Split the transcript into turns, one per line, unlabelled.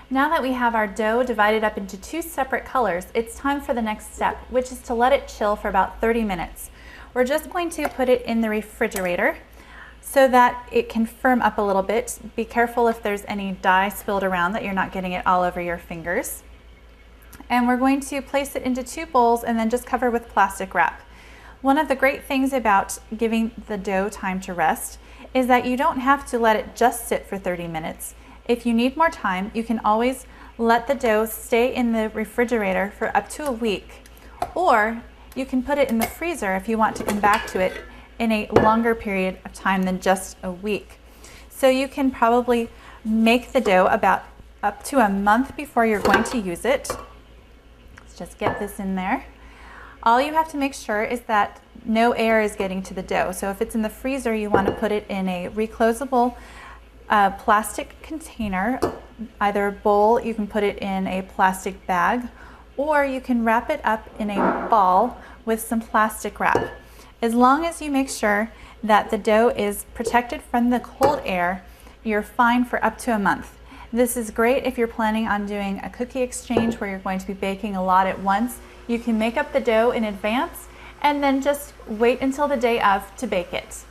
Now that we have our dough divided up into two separate colors, it's time for the next step, which is to let it chill for about 30 minutes. We're just going to put it in the refrigerator so that it can firm up a little bit. Be careful if there's any dye spilled around that you're not getting it all over your fingers. And we're going to place it into two bowls and then just cover with plastic wrap. One of the great things about giving the dough time to rest is that you don't have to let it just sit for 30 minutes. If you need more time, you can always let the dough stay in the refrigerator for up to a week, or you can put it in the freezer if you want to come back to it in a longer period of time than just a week. So you can probably make the dough about up to a month before you're going to use it. Let's just get this in there. All you have to make sure is that no air is getting to the dough. So if it's in the freezer, you want to put it in a reclosable plastic container, either a bowl, you can put it in a plastic bag, or you can wrap it up in a ball with some plastic wrap. As long as you make sure that the dough is protected from the cold air, you're fine for up to a month. This is great if you're planning on doing a cookie exchange where you're going to be baking a lot at once. You can make up the dough in advance and then just wait until the day of to bake it.